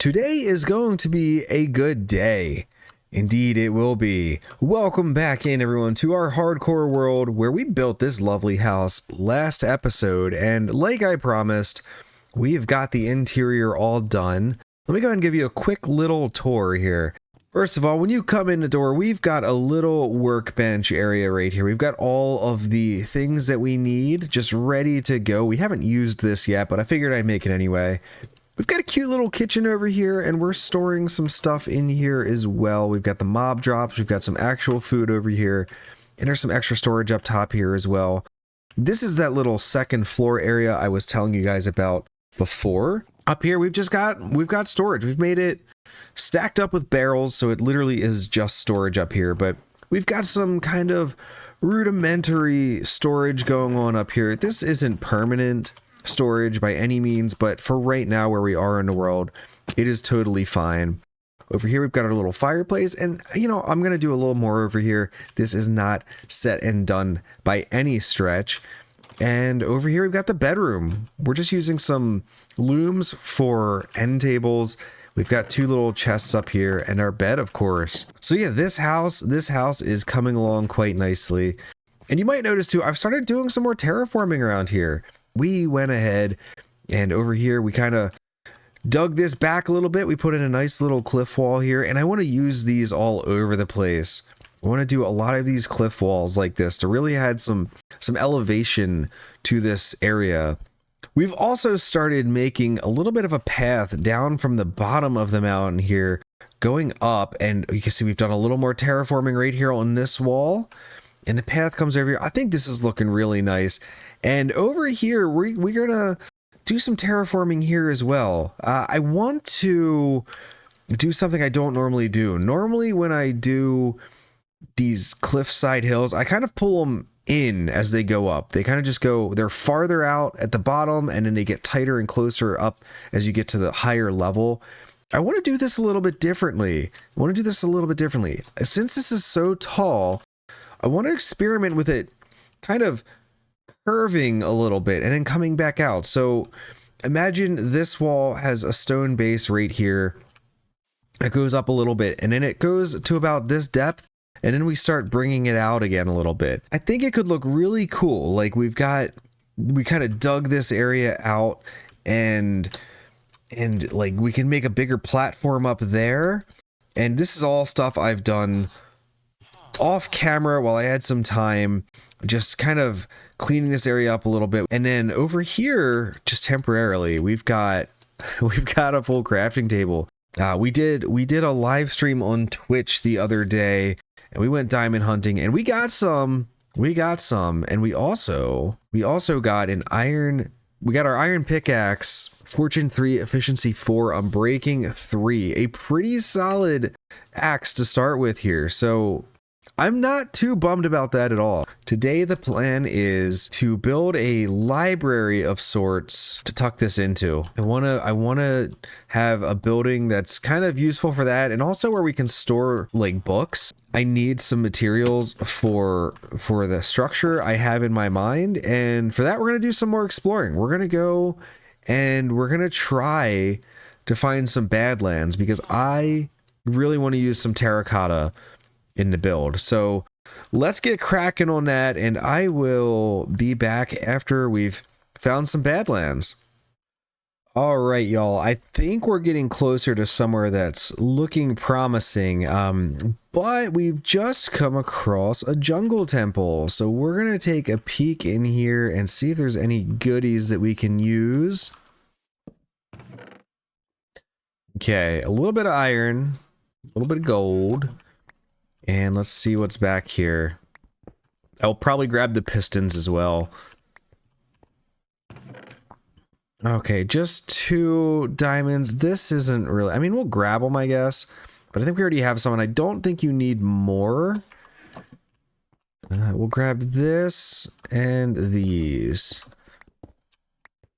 Today is going to be a good day. Indeed, it will be. Welcome back in, everyone, to our hardcore world where we built this lovely house last episode. And like I promised, we've got the interior all done. Let me go ahead and give you a quick little tour here. First of all, when you come in the door, we've got a little workbench area right here. We've got all of the things that we need just ready to go. We haven't used this yet, but I figured I'd make it anyway. We've got a cute little kitchen over here, and we're storing some stuff in here as well. We've got the mob drops, we've got some actual food over here, and there's some extra storage up top here as well. This is that little second floor area I was telling you guys about before. Up here, we've got storage. We've made it stacked up with barrels, so it literally is just storage up here, but we've got some kind of rudimentary storage going on up here. This isn't permanent storage by any means, but for right now where we are in the world, it is totally fine. Over here we've got our little fireplace, and you know, I'm gonna do a little more over here. This is not set and done by any stretch. And over here we've got the bedroom. We're just using some looms for end tables. We've got two little chests up here and our bed, of course. So yeah, this house is coming along quite nicely. And you might notice too, I've started doing some more terraforming around here. We went ahead and over here we kind of dug this back a little bit. We put in a nice little cliff wall here, and I want to use these all over the place. I want to do a lot of these cliff walls like this to really add some elevation to this area. We've also started making a little bit of a path down from the bottom of the mountain here going up, and you can see we've done a little more terraforming right here on this wall. And the path comes over here. I think this is looking really nice. And over here, we're gonna do some terraforming here as well. I want to do something I don't normally do. Normally when I do these cliffside hills, I kind of pull them in as they go up. They kind of just go, they're farther out at the bottom, and then they get tighter and closer up as you get to the higher level. I want to do this a little bit differently. Since this is so tall, I want to experiment with it kind of curving a little bit and then coming back out. So imagine this wall has a stone base right here. It goes up a little bit and then it goes to about this depth, and then we start bringing it out again a little bit. I think it could look really cool. Like we kind of dug this area out, and like we can make a bigger platform up there. And this is all stuff I've done off camera while I had some time, just kind of cleaning this area up a little bit. And then over here, just temporarily, we've got a full crafting table. We did a live stream on Twitch the other day, and we went diamond hunting, and we got some, and we also got an iron. We got our iron pickaxe, Fortune 3, efficiency 4, unbreaking 3, a pretty solid axe to start with here. So I'm not too bummed about that at all. Today the plan is to build a library of sorts to tuck this into. I want to have a building that's kind of useful for that, and also where we can store like books. I need some materials for the structure I have in my mind, and for that we're going to do some more exploring. We're going to go and we're going to try to find some badlands, because I really want to use some terracotta in the build. So let's get cracking on that, and I will be back after we've found some badlands. All right, y'all, I think we're getting closer to somewhere that's looking promising, but we've just come across a jungle temple. So we're gonna take a peek in here and see if there's any goodies that we can use. Okay, a little bit of iron, a little bit of gold. And let's see what's back here. I'll probably grab the pistons as well. Okay, just 2 diamonds. This isn't really, I mean, we'll grab them, I guess. But I think we already have some, and I don't think you need more. We'll grab this and these.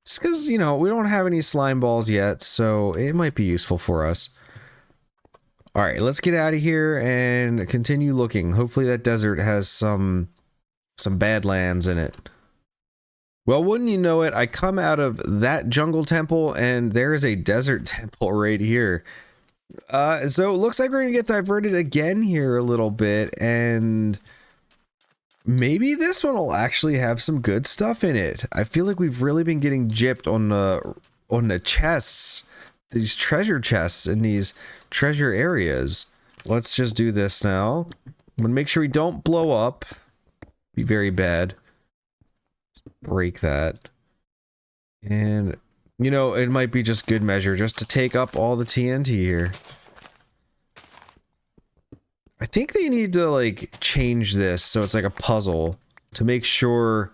It's because, you know, we don't have any slime balls yet, so it might be useful for us. All right, let's get out of here and continue looking. Hopefully that desert has some badlands in it. Well, wouldn't you know it, I come out of that jungle temple and there is a desert temple right here. So it looks like we're gonna get diverted again here a little bit, and maybe this one will actually have some good stuff in it. I feel like we've really been getting gypped on the chests, these treasure chests in these treasure areas. Let's just do this now. I'm gonna make sure we don't blow up. Be very bad. Break that. And you know, it might be just good measure just to take up all the TNT here. I think they need to like change this so it's like a puzzle to make sure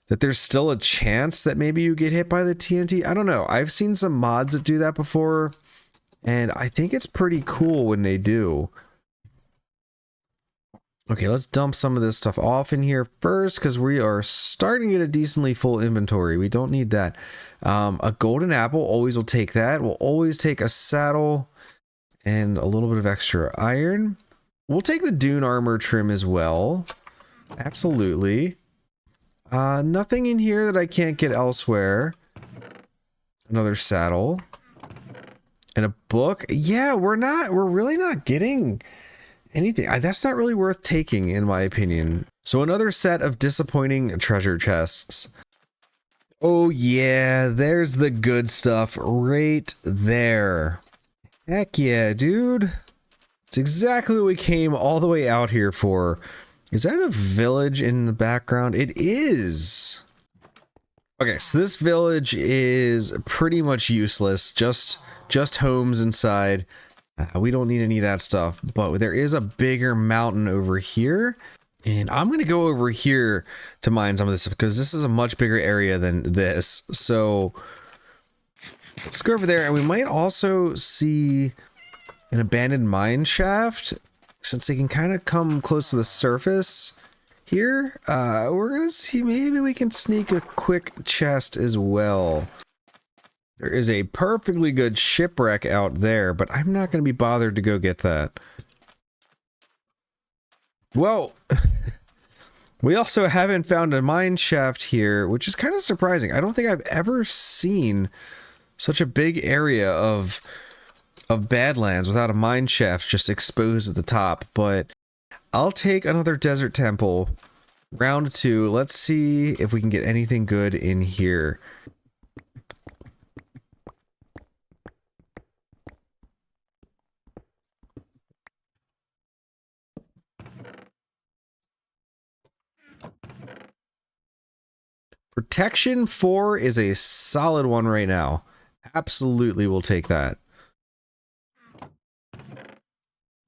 that there's still a chance that maybe you get hit by the TNT. I don't know. I've seen some mods that do that before, and I think it's pretty cool when they do. Okay, let's dump some of this stuff off in here first because we are starting to get a decently full inventory. We don't need that. A golden apple, always will take that. We'll always take a saddle and a little bit of extra iron. We'll take the dune armor trim as well. Absolutely. Nothing in here that I can't get elsewhere. Another saddle. And a book. Yeah, we're really not getting anything. That's not really worth taking, in my opinion. So another set of disappointing treasure chests. Oh yeah, there's the good stuff right there. Heck yeah, dude. It's exactly what we came all the way out here for. Is that a village in the background? It is. Okay, so this village is pretty much useless. Just homes inside. We don't need any of that stuff, but there is a bigger mountain over here, and I'm going to go over here to mine some of this stuff because this is a much bigger area than this. So let's go over there, and we might also see an abandoned mine shaft since they can kind of come close to the surface here. We're going to see maybe we can sneak a quick chest as well. There is a perfectly good shipwreck out there, but I'm not going to be bothered to go get that. Well, we also haven't found a mine shaft here, which is kind of surprising. I don't think I've ever seen such a big area of Badlands without a mine shaft just exposed at the top, but I'll take another desert temple. Round 2. Let's see if we can get anything good in here. Protection 4 is a solid one right now. Absolutely will take that.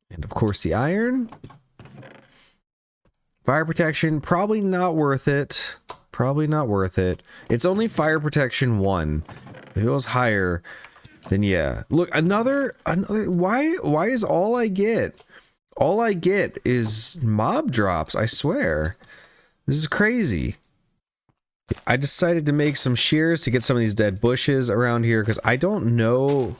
And of course the iron. Fire protection, probably not worth it. Probably not worth it. It's only fire protection 1. If it was higher, then yeah. Look, another why is all I get is mob drops, I swear. This is crazy. I decided to make some shears to get some of these dead bushes around here because I don't know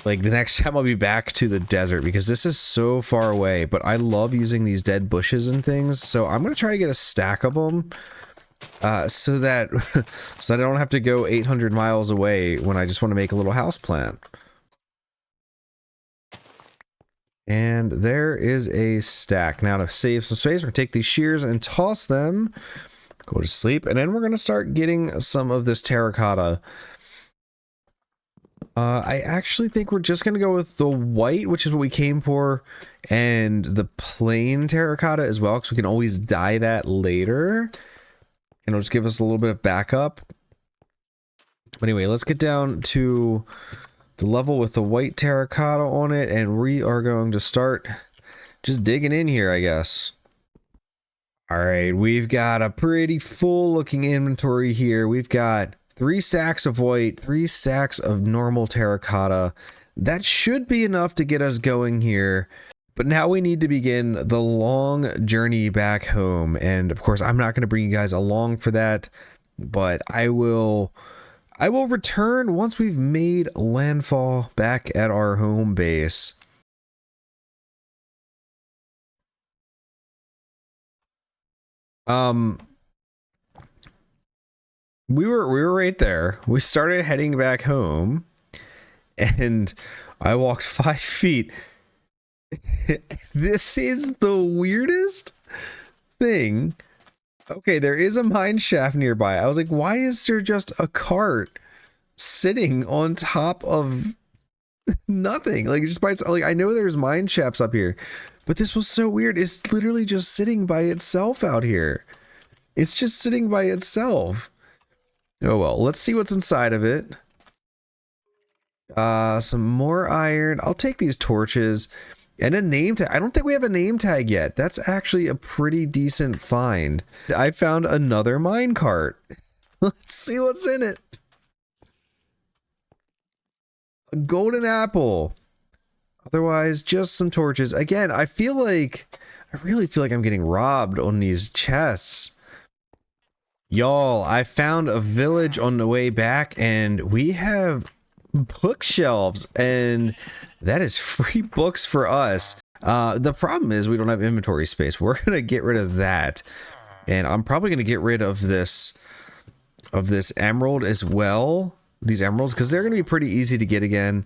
like the next time I'll be back to the desert because this is so far away, but I love using these dead bushes and things, so I'm gonna try to get a stack of them so that I don't have to go 800 miles away when I just want to make a little house plant. And there is a stack. Now to save some space, we're gonna take these shears and toss them, go to sleep, and then we're gonna start getting some of this terracotta. I actually think we're just going to go with the white, which is what we came for, and the plain terracotta as well, because we can always dye that later. And it'll just give us a little bit of backup. But anyway, let's get down to the level with the white terracotta on it, and we are going to start just digging in here, I guess. All right, we've got a pretty full looking inventory here. We've got 3 stacks of white, 3 stacks of normal terracotta. That should be enough to get us going here. But now we need to begin the long journey back home. And of course, I'm not going to bring you guys along for that, but I will return once we've made landfall back at our home base. We were right there. We started heading back home, and I walked 5 feet. This is the weirdest thing. Okay, there is a mine shaft nearby. I was like, why is there just a cart sitting on top of nothing? Like, just by like, I know there's mine shafts up here, but this was so weird. It's literally just sitting by itself out here. It's just sitting by itself. Oh well, let's see what's inside of it. Some more iron. I'll take these torches and a name tag. I don't think we have a name tag yet. That's actually a pretty decent find. I found another mine cart. Let's see what's in it. A golden apple. Otherwise, just some torches. Again, I really feel like I'm getting robbed on these chests. Y'all, I found a village on the way back, and we have bookshelves, and that is free books for us. The problem is we don't have inventory space. We're gonna get rid of that, and I'm probably gonna get rid of this emerald as well. These emeralds, because they're gonna be pretty easy to get again.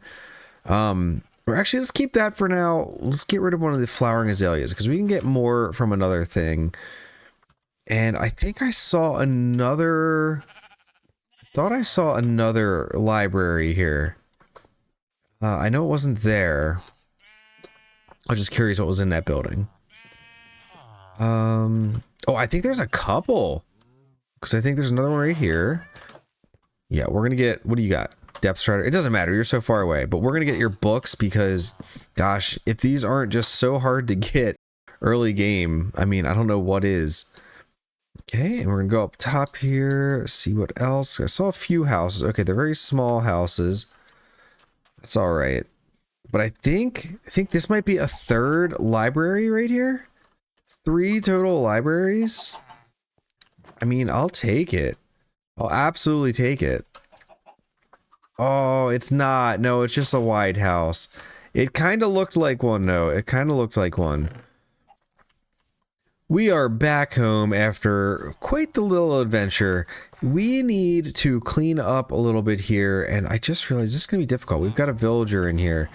Or actually, let's keep that for now. Let's get rid of one of the flowering azaleas because we can get more from another thing. And I think I saw another. I thought I saw another library here. I know it wasn't there. I was just curious what was in that building. Oh, I think there's a couple. Because I think there's another one right here. Yeah, we're gonna get. What do you got? Depth strider. It doesn't matter. You're so far away. But we're gonna get your books because, gosh, if these aren't just so hard to get early game, I mean, I don't know what is. Okay, and we're gonna go up top here, see what else. I saw a few houses. Okay, they're very small houses. That's all right. But I think this might be a third library right here. 3 total libraries. I mean, I'll take it. I'll absolutely take it. Oh, it's not. No, it's just a wide house. It kind of looked like one, though. It kind of looked like one. We are back home after quite the little adventure. We need to clean up a little bit here, and I just realized this is going to be difficult. We've got a villager in here.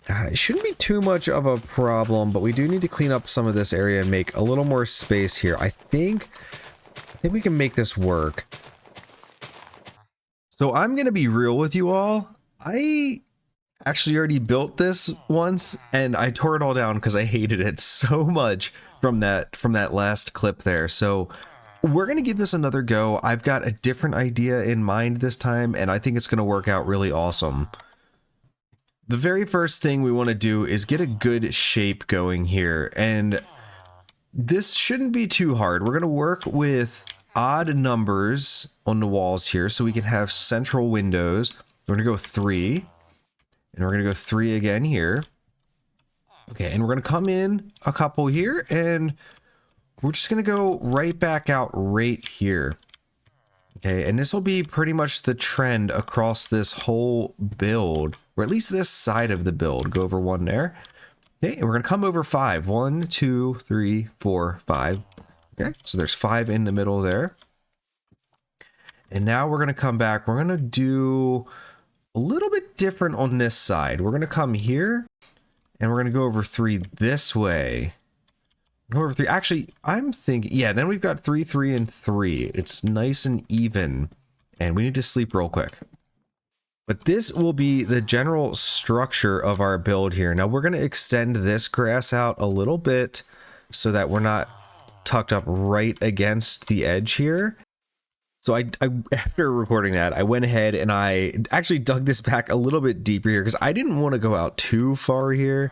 It shouldn't be too much of a problem, but we do need to clean up some of this area and make a little more space here. I think we can make this work. So I'm going to be real with you all. I actually already built this once, and I tore it all down because I hated it so much from that last clip there. So we're going to give this another go. I've got a different idea in mind this time, and I think it's going to work out really awesome. The very first thing we want to do is get a good shape going here, and this shouldn't be too hard. We're going to work with odd numbers on the walls here so we can have central windows. We're going to go 3, and we're going to go 3 again here. Okay, and we're going to come in a couple here, and we're just going to go right back out right here. Okay, and this will be pretty much the trend across this whole build, or at least this side of the build. Go over 1 there. Okay, and we're going to come over 5. 1, 2, 3, 4, 5. Okay, so there's 5 in the middle there. And now we're going to come back. We're going to do a little bit different on this side. We're going to come here, and we're going to go over 3 this way. Go over 3. Actually, I'm thinking, yeah, then we've got 3, 3, and 3. It's nice and even, and we need to sleep real quick. But this will be the general structure of our build here. Now we're going to extend this grass out a little bit so that we're not tucked up right against the edge here. So I after recording that, I went ahead and I actually dug this back a little bit deeper here because I didn't want to go out too far here.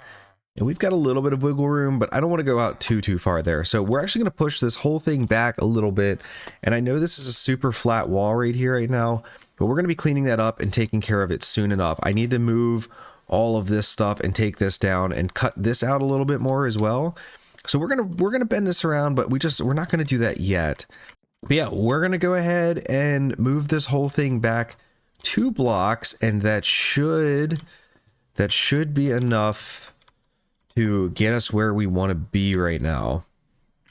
And we've got a little bit of wiggle room, but I don't want to go out too far there. So we're actually going to push this whole thing back a little bit. And I know this is a super flat wall right here right now, but we're going to be cleaning that up and taking care of it soon enough. I need to move all of this stuff and take this down and cut this out a little bit more as well. So we're gonna bend this around, but we're not gonna do that yet. But yeah, we're gonna go ahead and move this whole thing back 2 blocks, and that should be enough to get us where we want to be right now.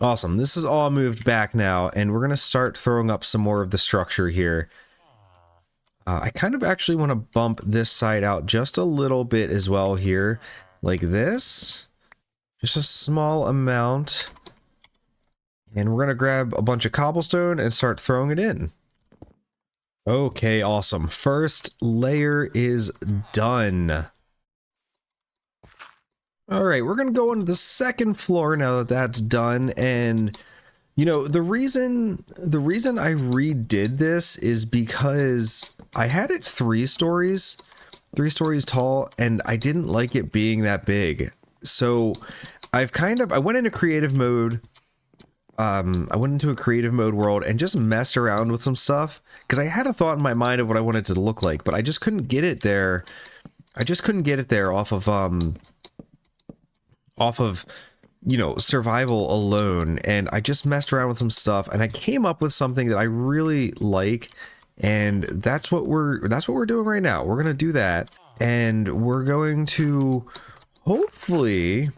Awesome. This is all moved back now, and we're going to start throwing up some more of the structure here. I kind of actually want to bump this side out just a little bit as well here, like this. Just a small amount. And we're going to grab a bunch of cobblestone and start throwing it in. Okay, awesome. First layer is done. All right, we're going to go into the second floor now that that's done. And, you know, the reason I redid this is because I had it 3 stories tall, and I didn't like it being that big. So I went into creative mode. I went into a creative mode world and just messed around with some stuff because I had a thought in my mind of what I wanted it to look like, but I just couldn't get it there. I just couldn't get it there off of, you know, survival alone. And I just messed around with some stuff and I came up with something that I really like. And that's what we're doing right now. We're going to do that. And we're going to hopefully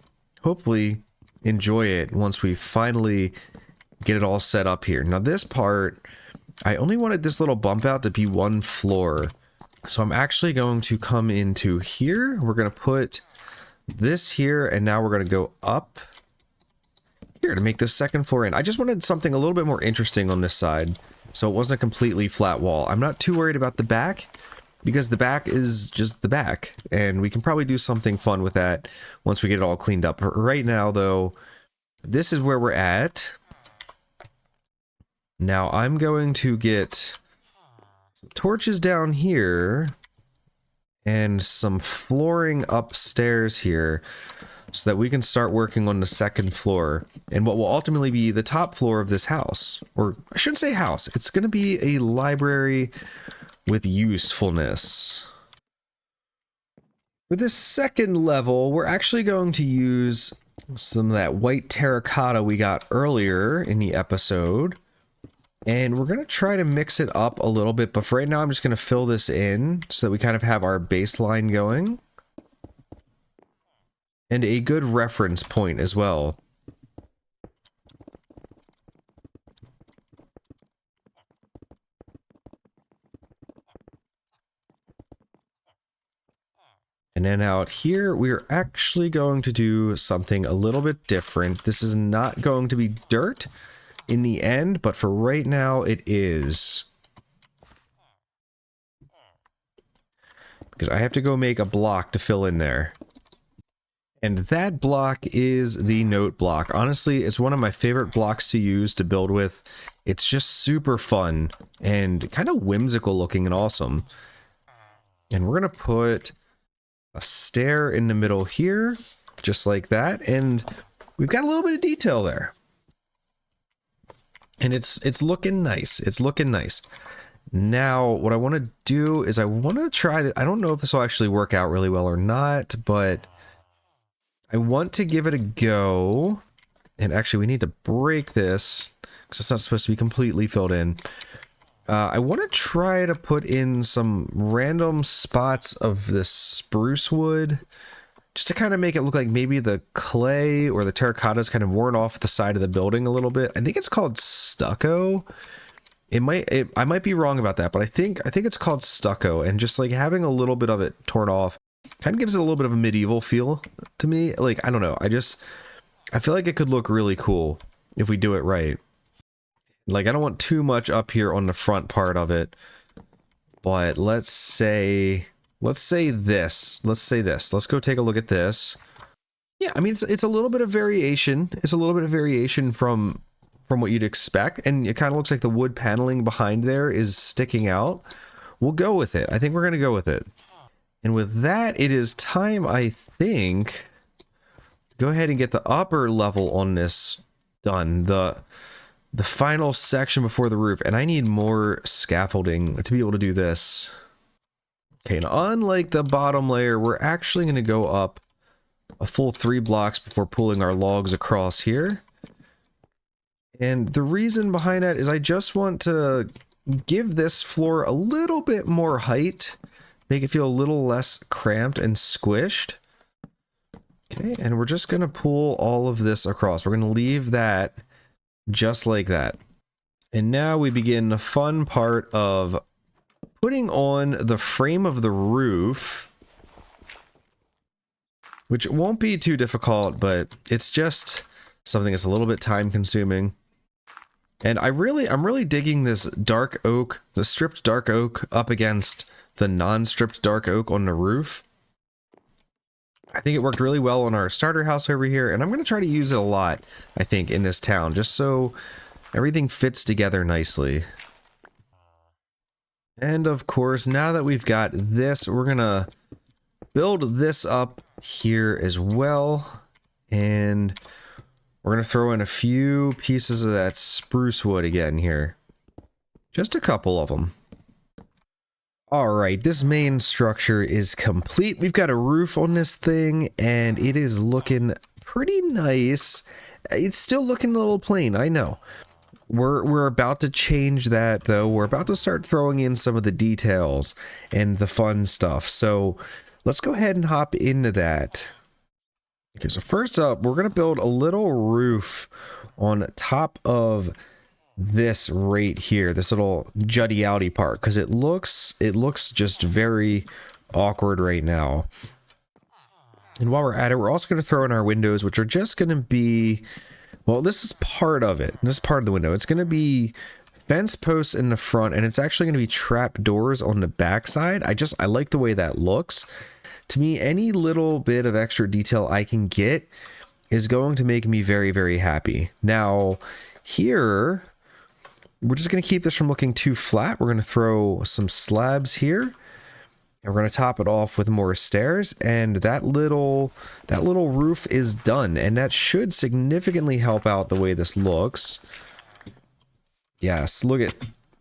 enjoy it once we finally get it all set up here. Now this part, I only wanted this little bump out to be 1 floor. So I'm actually going to come into here. We're going to put this here, and now we're going to go up here to make this second floor in. I just wanted something a little bit more interesting on this side, so it wasn't a completely flat wall. I'm not too worried about the back, because the back is just the back, and we can probably do something fun with that once we get it all cleaned up. Right now, though, this is where we're at. Now I'm going to get some torches down here and some flooring upstairs here so that we can start working on the second floor and what will ultimately be the top floor of this house. Or I shouldn't say house, it's going to be a library with usefulness. For this second level, we're actually going to use some of that white terracotta we got earlier in the episode. And we're going to try to mix it up a little bit, but for right now I'm just going to fill this in so that we kind of have our baseline going. And a good reference point as well. And then out here, we're actually going to do something a little bit different. This is not going to be dirt in the end, but for right now it is. Because I have to go make a block to fill in there. And that block is the note block. Honestly, it's one of my favorite blocks to use to build with. It's just super fun and kind of whimsical looking and awesome. And we're going to put a stair in the middle here, just like that. And we've got a little bit of detail there. And it's looking nice. It's looking nice. Now, what I want to do is I want to try that. I don't know if this will actually work out really well or not, but I want to give it a go. And actually, we need to break this because it's not supposed to be completely filled in. I want to try to put in some random spots of this spruce wood just to kind of make it look like maybe the clay or the terracotta is kind of worn off the side of the building a little bit. I think it's called stucco. I might be wrong about that, but I think it's called stucco, and just like having a little bit of it torn off kind of gives it a little bit of a medieval feel to me. Like, I don't know. I feel like it could look really cool if we do it right. Like, I don't want too much up here on the front part of it, but let's say this. Let's go take a look at this. Yeah, I mean, it's a little bit of variation. It's a little bit of variation from what you'd expect, and it kind of looks like the wood paneling behind there is sticking out. We'll go with it. I think we're going to go with it. And with that, it is time, I think, go ahead and get the upper level on this done. The final section before the roof, and I need more scaffolding to be able to do this. Okay, and unlike the bottom layer, we're actually going to go up a full 3 blocks before pulling our logs across here. And the reason behind that is I just want to give this floor a little bit more height, make it feel a little less cramped and squished. Okay, and we're just going to pull all of this across. We're going to leave that just like that. And now we begin the fun part of putting on the frame of the roof, which won't be too difficult, but it's just something that's a little bit time consuming. And I'm really digging this dark oak, the stripped dark oak up against the non-stripped dark oak on the roof. I think it worked really well on our starter house over here, and I'm going to try to use it a lot, I think, in this town, just so everything fits together nicely. And of course, now that we've got this, we're going to build this up here as well, and we're going to throw in a few pieces of that spruce wood again here. Just a couple of them. Alright, this main structure is complete. We've got a roof on this thing, and it is looking pretty nice. It's still looking a little plain, I know. We're about to change that, though. We're about to start throwing in some of the details and the fun stuff. So let's go ahead and hop into that. Okay, so first up, we're going to build a little roof on top of this right here, this little jutty outy part, because it looks just very awkward right now. And while we're at it, we're also going to throw in our windows, which are just going to be, well, this is part of it. This is part of the window. It's going to be fence posts in the front, and it's actually going to be trap doors on the back side. I like the way that looks. To me, any little bit of extra detail I can get is going to make me very, very happy. Now, here, we're just going to keep this from looking too flat. We're going to throw some slabs here, and we're going to top it off with more stairs, and that little roof is done, and that should significantly help out the way this looks. Yes, look at,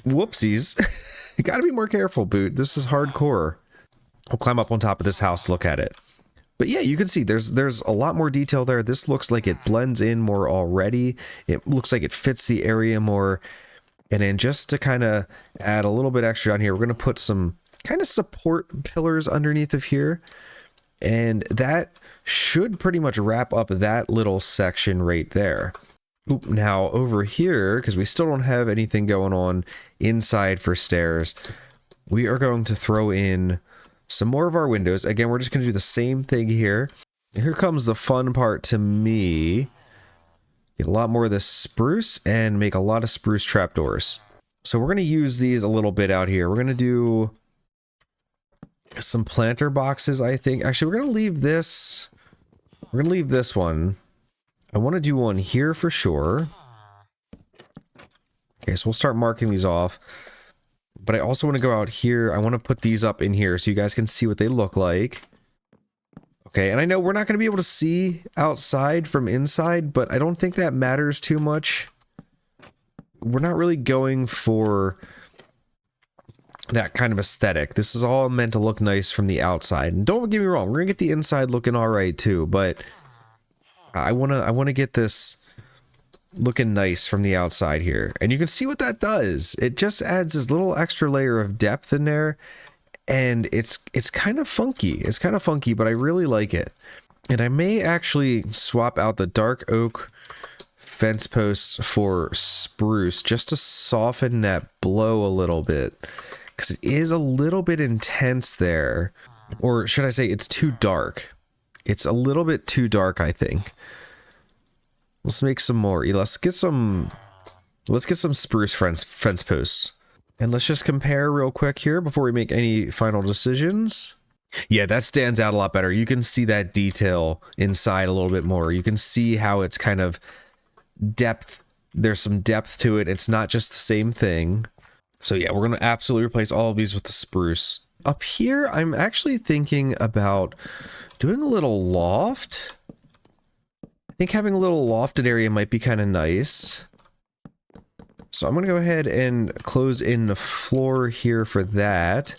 whoopsies. You got to be more careful, Boot. This is hardcore. I'll climb up on top of this house to look at it. But yeah, you can see there's a lot more detail there. This looks like it blends in more already. It looks like it fits the area more. And then just to kind of add a little bit extra down here, we're going to put some kind of support pillars underneath of here. And that should pretty much wrap up that little section right there. Oop, now over here, because we still don't have anything going on inside for stairs, we are going to throw in some more of our windows. Again, we're just going to do the same thing here. Here comes the fun part to me. Get a lot more of this spruce and make a lot of spruce trapdoors. So we're going to use these a little bit out here. We're going to do some planter boxes, I think. Actually, we're going to leave this. We're going to leave this one. I want to do one here for sure. Okay, so we'll start marking these off. But I also want to go out here. I want to put these up in here so you guys can see what they look like. Okay, and I know we're not going to be able to see outside from inside, but I don't think that matters too much. We're not really going for that kind of aesthetic. This is all meant to look nice from the outside. And don't get me wrong, we're going to get the inside looking all right too, but I want to get this looking nice from the outside here. And you can see what that does. It just adds this little extra layer of depth in there. And it's kind of funky. It's kind of funky, but I really like it. And I may actually swap out the dark oak fence posts for spruce just to soften that blow a little bit. Because it is a little bit intense there. Or should I say it's too dark. It's a little bit too dark, I think. Let's make some more. Let's get some spruce fence posts. And let's just compare real quick here before we make any final decisions. Yeah, that stands out a lot better. You can see that detail inside a little bit more. You can see how it's kind of depth. There's some depth to it. It's not just the same thing. So yeah, we're going to absolutely replace all of these with the spruce. Up here, I'm actually thinking about doing a little loft. I think having a little lofted area might be kind of nice. So I'm going to go ahead and close in the floor here for that.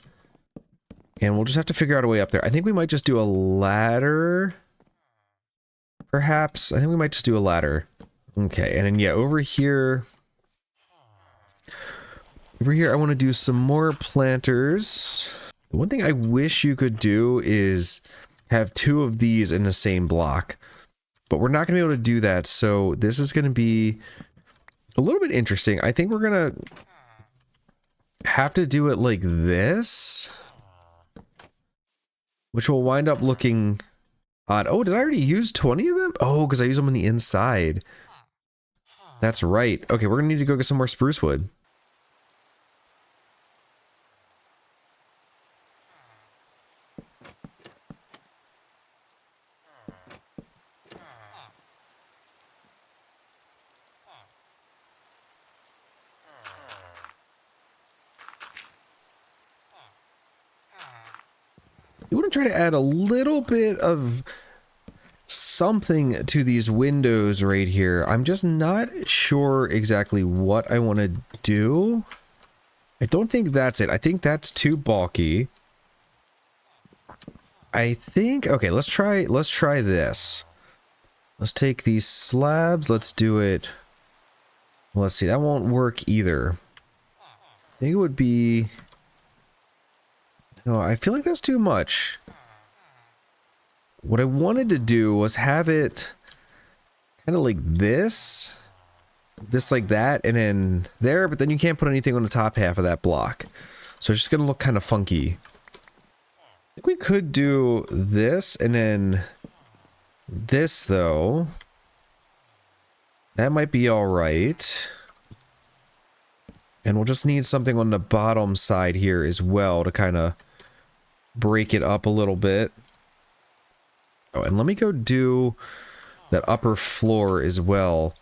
And we'll just have to figure out a way up there. I think we might just do a ladder. Perhaps. I think we might just do a ladder. Okay, and then yeah, over here I want to do some more planters. The one thing I wish you could do is have two of these in the same block. But we're not going to be able to do that, so this is going to be a little bit interesting. I think we're gonna have to do it like this, which will wind up looking odd. Oh, did I already use 20 of them? Oh, because I use them on the inside. That's right. Okay, we're gonna need to go get some more spruce wood. You want to try to add a little bit of something to these windows right here. I'm just not sure exactly what I want to do. I don't think that's it. I think that's too bulky. I think, okay, let's try this. Let's take these slabs. Let's do it. Let's see, that won't work either. I think it would be, no, I feel like that's too much. What I wanted to do was have it kind of like this like that, and then there, but then you can't put anything on the top half of that block. So it's just gonna look kind of funky. I think we could do this, and then this though. That might be all right. And we'll just need something on the bottom side here as well to kind of break it up a little bit. Oh, and let me go do that upper floor as well.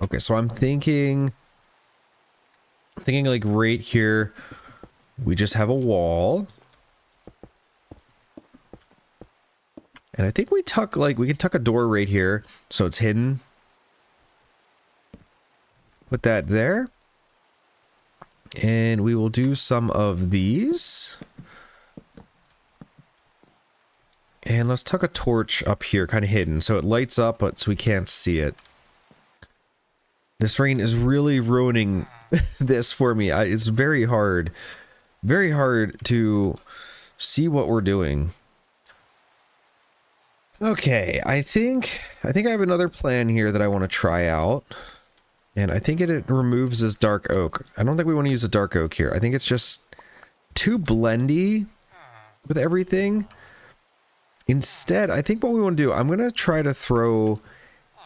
Okay, so I'm thinking like right here, we just have a wall. And I think we tuck, like, we can tuck a door right here so it's hidden. Put that there. And we will do some of these. And let's tuck a torch up here, kind of hidden, so it lights up, but so we can't see it. This rain is really ruining this for me. It's very hard to see what we're doing. Okay, I think I have another plan here that I want to try out. And I think it removes this dark oak. I don't think we want to use a dark oak here. I think it's just too blendy with everything. Instead, I think what we want to do, I'm going to try to throw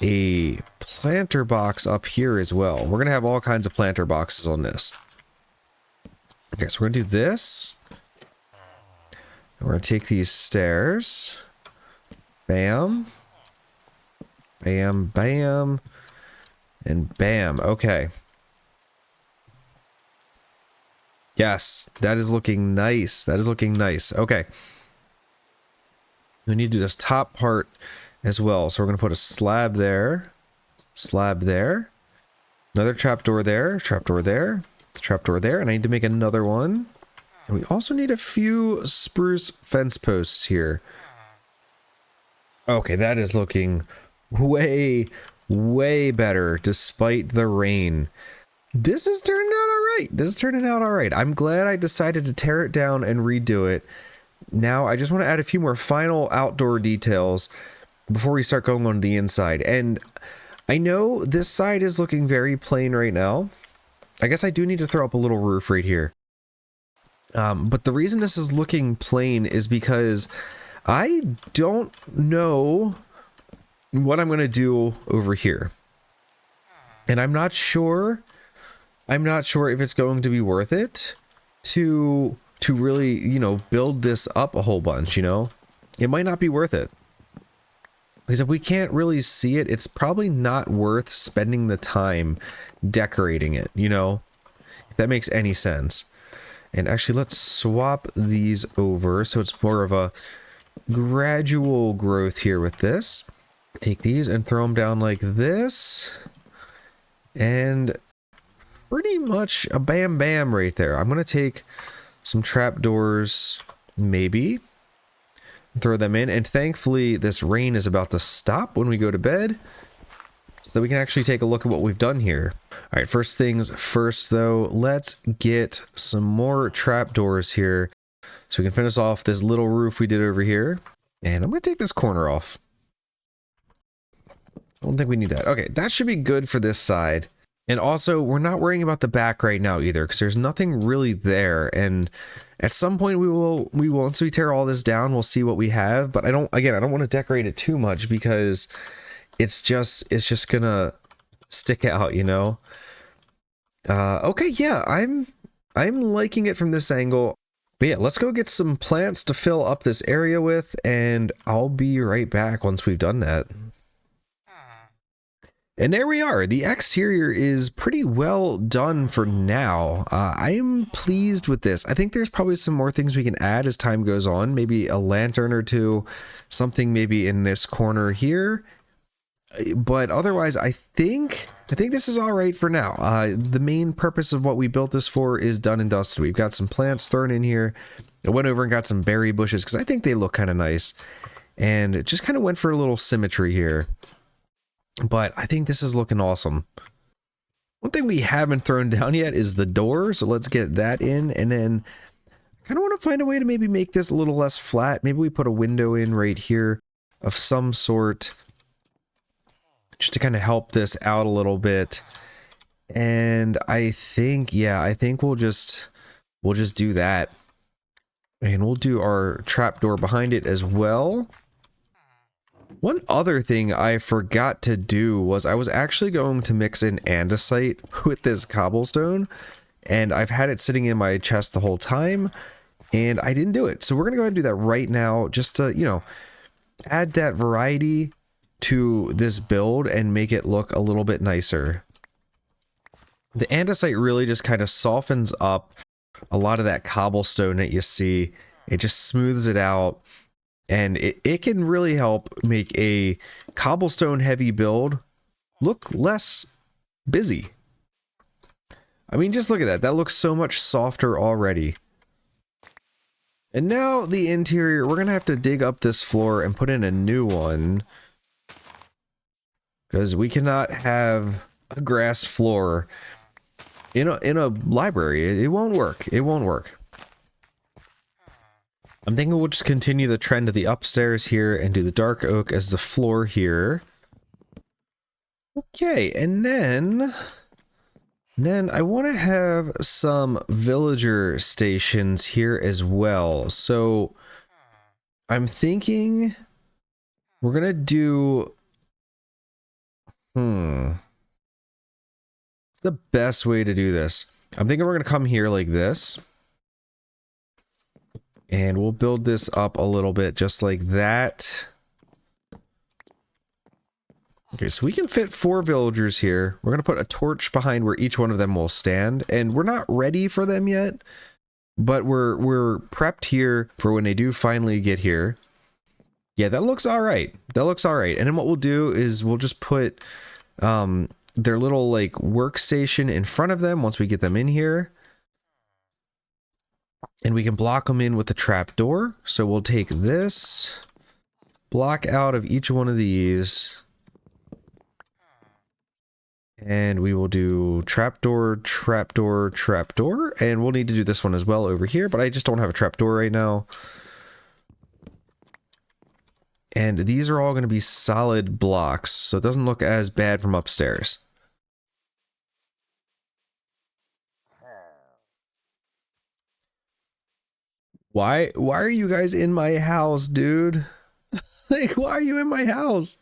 a planter box up here as well. We're going to have all kinds of planter boxes on this. Okay, so we're going to do this. And we're going to take these stairs. Bam. Bam, bam. And bam. Okay. Yes, that is looking nice. That is looking nice. Okay. We need to do this top part as well. So we're going to put a slab there. Slab there. Another trapdoor there. Trapdoor there. Trapdoor there. And I need to make another one. And we also need a few spruce fence posts here. Okay, that is looking way better despite the rain. This is turning out all right. This is turning out all right. I'm glad I decided to tear it down and redo it. Now I just want to add a few more final outdoor details before we start going on the inside. And I know this side is looking very plain right now. I guess I do need to throw up a little roof right here. But the reason this is looking plain is because I don't know what I'm going to do over here. And I'm not sure if it's going to be worth it to really, you know, build this up a whole bunch, you know? It might not be worth it. Because if we can't really see it, it's probably not worth spending the time decorating it, you know? If that makes any sense. And actually, let's swap these over so it's more of a gradual growth here with this. Take these and throw them down like this. And pretty much a bam bam right there. I'm going to take some trapdoors, maybe, throw them in. And thankfully, this rain is about to stop when we go to bed, so that we can actually take a look at what we've done here. All right, first things first, though, let's get some more trapdoors here so we can finish off this little roof we did over here. And I'm going to take this corner off. I don't think we need that. Okay, that should be good for this side. And also, we're not worrying about the back right now either, because there's nothing really there. And at some point once we tear all this down, we'll see what we have. But I don't want to decorate it too much because it's just gonna stick out, you know? Okay, yeah, I'm liking it from this angle. But yeah, let's go get some plants to fill up this area with, and I'll be right back once we've done that. And there we are. The exterior is pretty well done for now. I'm pleased with this. I think there's probably some more things we can add as time goes on. Maybe a lantern or two, something maybe in this corner here. But otherwise, I think this is all right for now. The main purpose of what we built this for is done and dusted. We've got some plants thrown in here. I went over and got some berry bushes because I think they look kind of nice. And it just kind of went for a little symmetry here. But I think this is looking awesome. One thing we haven't thrown down yet is the door. So let's get that in. And then I kind of want to find a way to maybe make this a little less flat. Maybe we put a window in right here of some sort, just to kind of help this out a little bit. And I think, yeah, I think we'll just do that. And we'll do our trapdoor behind it as well. One other thing I forgot to do was I was actually going to mix in andesite with this cobblestone, and I've had it sitting in my chest the whole time, and I didn't do it. So we're going to go ahead and do that right now, just to, you know, add that variety to this build and make it look a little bit nicer. The andesite really just kind of softens up a lot of that cobblestone that you see. It just smooths it out. And it can really help make a cobblestone heavy build look less busy. I mean, just look at that. That looks so much softer already. And now the interior, we're going to have to dig up this floor and put in a new one, because we cannot have a grass floor in a library. It won't work. It won't work. I'm thinking we'll just continue the trend of the upstairs here and do the dark oak as the floor here. Okay, and then I want to have some villager stations here as well. So I'm thinking we're gonna do, what's the best way to do this? I'm thinking we're gonna come here like this. And we'll build this up a little bit just like that. Okay, so we can fit 4 villagers here. We're going to put a torch behind where each one of them will stand. And we're not ready for them yet, but we're prepped here for when they do finally get here. Yeah, that looks all right. That looks all right. And then what we'll do is we'll just put their little like workstation in front of them once we get them in here. And we can block them in with the trapdoor. So we'll take this, block out of each one of these, and we will do trapdoor, trapdoor, trapdoor. And we'll need to do this one as well over here, but I just don't have a trapdoor right now. And these are all going to be solid blocks, so it doesn't look as bad from upstairs. Why are you guys in my house, dude? Like, why are you in my house?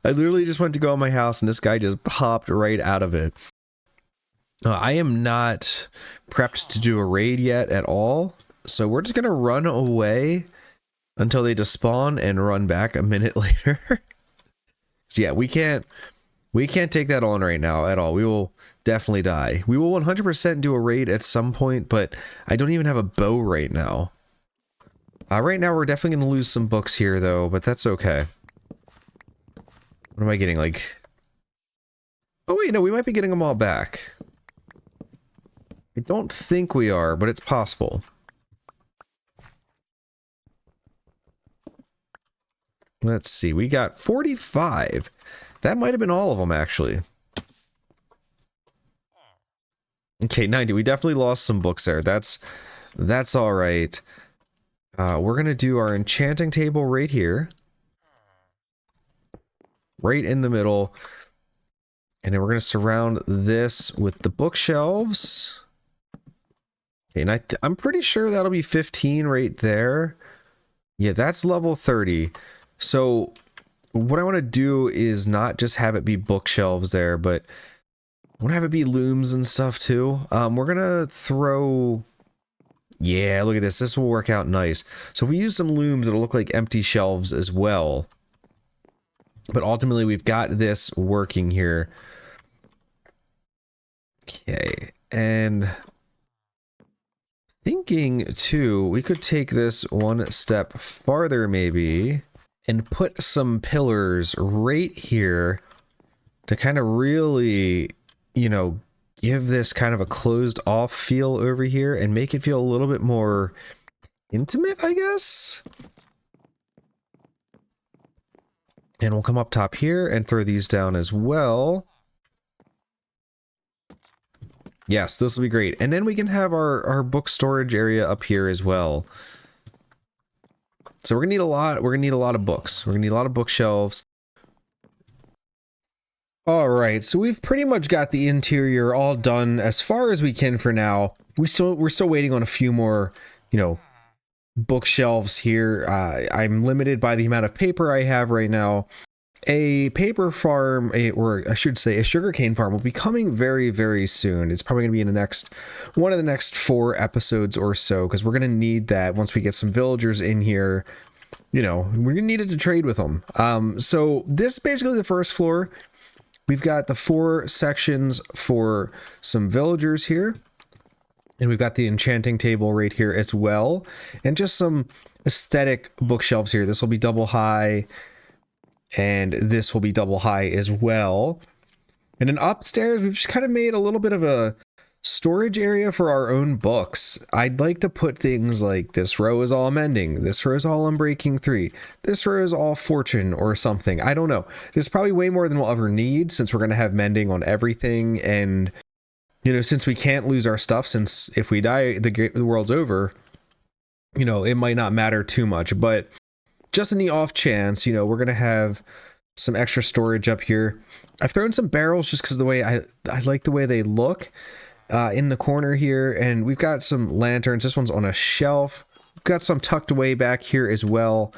I literally just went to go in my house and this guy just popped right out of it. I am not prepped to do a raid yet at all, so we're just gonna run away until they just spawn and run back a minute later. So yeah, we can't take that on right now at all. We will definitely die. We will 100% do a raid at some point, but I don't even have a bow right now. Right now we're definitely going to lose some books here though, but that's okay. What am I getting, like... Oh wait, no, we might be getting them all back. I don't think we are, but it's possible. Let's see, we got 45. That might have been all of them, actually. Okay, 90. We definitely lost some books there. That's all right. We're going to do our enchanting table right here. right in the middle. And then we're going to surround this with the bookshelves. Okay, and I'm pretty sure that'll be 15 right there. Yeah, that's level 30. So what I want to do is not just have it be bookshelves there, but I want to have it be looms and stuff too. We're going to throw... Yeah, look at this. This will work out nice. So if we use some looms, it'll look like empty shelves as well. But ultimately, we've got this working here. Okay, and thinking too, we could take this one step farther maybe and put some pillars right here to kind of really, you know, give this kind of a closed off feel over here and make it feel a little bit more intimate, I guess. And we'll come up top here and throw these down as well. Yes, this will be great. And then we can have our book storage area up here as well. So we're gonna need a lot. We're gonna need a lot of books. We're gonna need a lot of bookshelves. All right, so we've pretty much got the interior all done as far as we can for now. We're still waiting on a few more, you know, bookshelves here. I'm limited by the amount of paper I have right now. A paper farm, or I should say a sugarcane farm, will be coming very, very soon. It's probably going to be in the next, one of the next 4 episodes or so, because we're going to need that once we get some villagers in here. You know, we're going to need it to trade with them. So this is basically the first floor. We've got the 4 sections for some villagers here. And we've got the enchanting table right here as well. And just some aesthetic bookshelves here. This will be double high. And this will be double high as well. And then upstairs, we've just kind of made a little bit of a storage area for our own books. I'd like to put things like this row is all mending, this row is all unbreaking 3, this row is all fortune or something. I don't know. There's probably way more than we'll ever need since we're going to have mending on everything. And, you know, since we can't lose our stuff, since if we die, the world's over, you know, it might not matter too much. But just in the off chance, you know, we're going to have some extra storage up here. I've thrown some barrels just because the way I like the way they look in the corner here. And we've got some lanterns. This one's on a shelf. We've got some tucked away back here as well.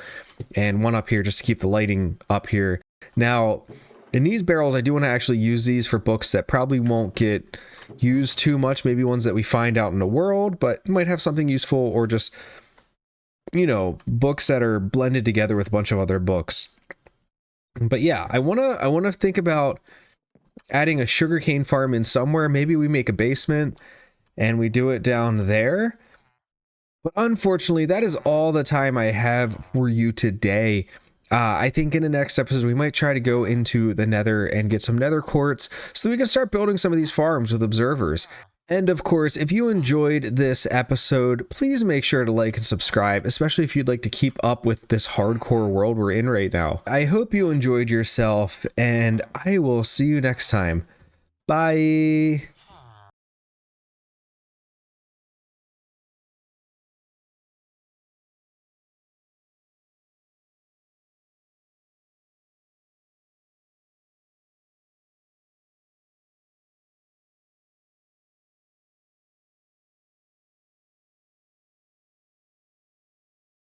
And one up here just to keep the lighting up here. Now, in these barrels, I do want to actually use these for books that probably won't get used too much. Maybe ones that we find out in the world, but might have something useful, or just, you know, books that are blended together with a bunch of other books. But yeah, I want to think about adding a sugarcane farm in somewhere. Maybe we make a basement and we do it down there. But unfortunately, that is all the time I have for you today. I think in the next episode, we might try to go into the nether and get some nether quartz so that we can start building some of these farms with observers. And of course, if you enjoyed this episode, please make sure to like and subscribe, especially if you'd like to keep up with this hardcore world we're in right now. I hope you enjoyed yourself, and I will see you next time. Bye!